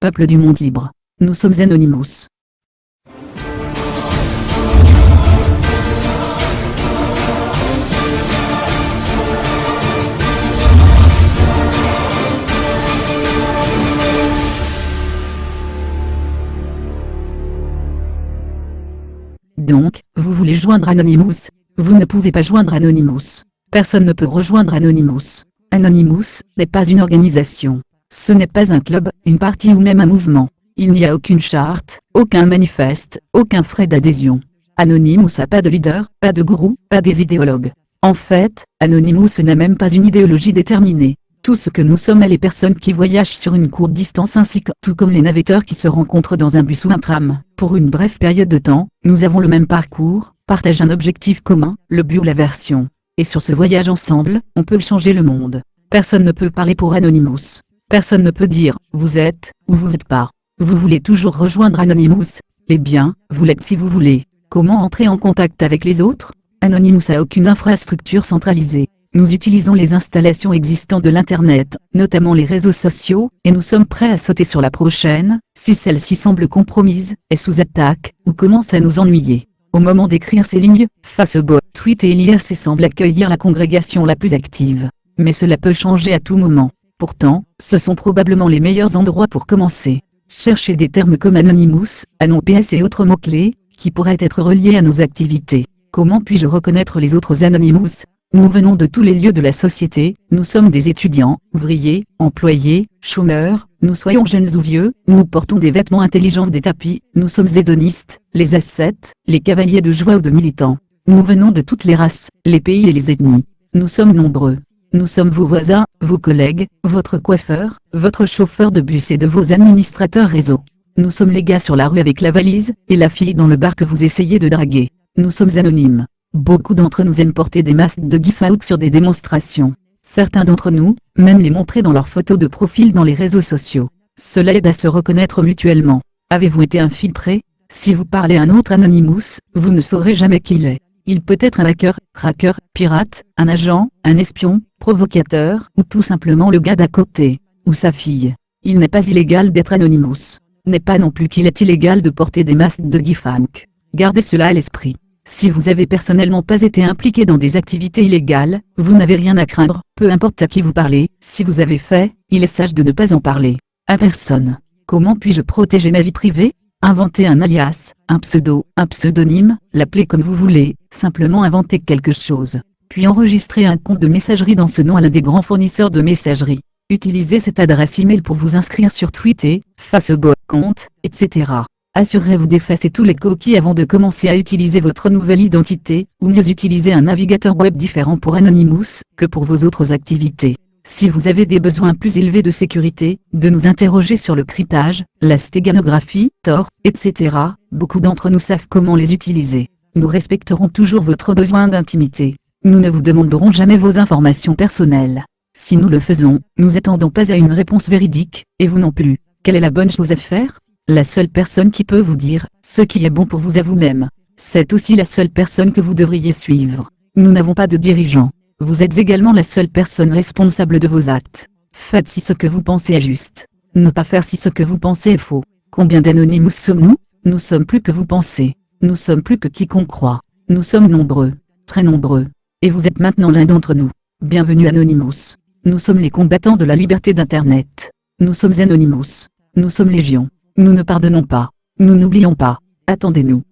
peuple du monde libre. Nous sommes Anonymous. Donc, vous voulez joindre Anonymous? Vous ne pouvez pas joindre Anonymous. Personne ne peut rejoindre Anonymous. Anonymous n'est pas une organisation. Ce n'est pas un club, une partie ou même un mouvement. Il n'y a aucune charte, aucun manifeste, aucun frais d'adhésion. Anonymous n'a pas de leader, pas de gourou, pas des idéologues. En fait, Anonymous n'a même pas une idéologie déterminée. Tout ce que nous sommes est les personnes qui voyagent sur une courte distance ainsi que tout comme les navetteurs qui se rencontrent dans un bus ou un tram. Pour une brève période de temps, nous avons le même parcours, partagent un objectif commun, le but ou l'aversion. Et sur ce voyage ensemble, on peut changer le monde. Personne ne peut parler pour Anonymous. Personne ne peut dire « vous êtes » ou « vous êtes pas ». Vous voulez toujours rejoindre Anonymous? Eh bien, vous l'êtes si vous voulez. Comment entrer en contact avec les autres? Anonymous n'a aucune infrastructure centralisée. Nous utilisons les installations existantes de l'Internet, notamment les réseaux sociaux, et nous sommes prêts à sauter sur la prochaine, si celle-ci semble compromise, est sous attaque, ou commence à nous ennuyer. Au moment d'écrire ces lignes, Facebook, Twitter et l'IRC semblent accueillir la congrégation la plus active. Mais cela peut changer à tout moment. Pourtant, ce sont probablement les meilleurs endroits pour commencer. Cherchez des termes comme Anonymous, AnonPS et autres mots-clés, qui pourraient être reliés à nos activités. Comment puis-je reconnaître les autres Anonymous? Nous venons de tous les lieux de la société, nous sommes des étudiants, ouvriers, employés, chômeurs, nous soyons jeunes ou vieux, nous portons des vêtements intelligents des tapis, nous sommes hédonistes, les ascètes, les cavaliers de joie ou de militants. Nous venons de toutes les races, les pays et les ethnies. Nous sommes nombreux. Nous sommes vos voisins, vos collègues, votre coiffeur, votre chauffeur de bus et de vos administrateurs réseau. Nous sommes les gars sur la rue avec la valise, et la fille dans le bar que vous essayez de draguer. Nous sommes anonymes. Beaucoup d'entre nous aiment porter des masques de give out sur des démonstrations. Certains d'entre nous, même les montrer dans leurs photos de profil dans les réseaux sociaux. Cela aide à se reconnaître mutuellement. Avez-vous été infiltré? Si vous parlez à un autre Anonymous, vous ne saurez jamais qui il est. Il peut être un hacker, cracker, pirate, un agent, un espion, provocateur, ou tout simplement le gars d'à côté, ou sa fille. Il n'est pas illégal d'être Anonymous. N'est pas non plus qu'il est illégal de porter des masques de give-out. Gardez cela à l'esprit. Si vous avez personnellement pas été impliqué dans des activités illégales, vous n'avez rien à craindre, peu importe à qui vous parlez. Si vous avez fait, il est sage de ne pas en parler. À personne. Comment puis-je protéger ma vie privée? Inventez un alias, un pseudo, un pseudonyme, l'appelez comme vous voulez, simplement inventez quelque chose. Puis enregistrez un compte de messagerie dans ce nom à l'un des grands fournisseurs de messagerie. Utilisez cette adresse email pour vous inscrire sur Twitter, Facebook, compte, etc. Assurez-vous d'effacer tous les cookies avant de commencer à utiliser votre nouvelle identité, ou mieux utilisez un navigateur web différent pour Anonymous, que pour vos autres activités. Si vous avez des besoins plus élevés de sécurité, de nous interroger sur le cryptage, la stéganographie, Tor, etc., beaucoup d'entre nous savent comment les utiliser. Nous respecterons toujours votre besoin d'intimité. Nous ne vous demanderons jamais vos informations personnelles. Si nous le faisons, nous attendons pas à une réponse véridique, et vous non plus. Quelle est la bonne chose à faire? La seule personne qui peut vous dire ce qui est bon pour vous à vous-même. C'est aussi la seule personne que vous devriez suivre. Nous n'avons pas de dirigeant. Vous êtes également la seule personne responsable de vos actes. Faites si ce que vous pensez est juste. Ne pas faire si ce que vous pensez est faux. Combien d'Anonymous sommes-nous? Nous sommes plus que vous pensez. Nous sommes plus que quiconque croit. Nous sommes nombreux. Très nombreux. Et vous êtes maintenant l'un d'entre nous. Bienvenue Anonymous. Nous sommes les combattants de la liberté d'Internet. Nous sommes Anonymous. Nous sommes légion. Nous ne pardonnons pas. Nous n'oublions pas. Attendez-nous.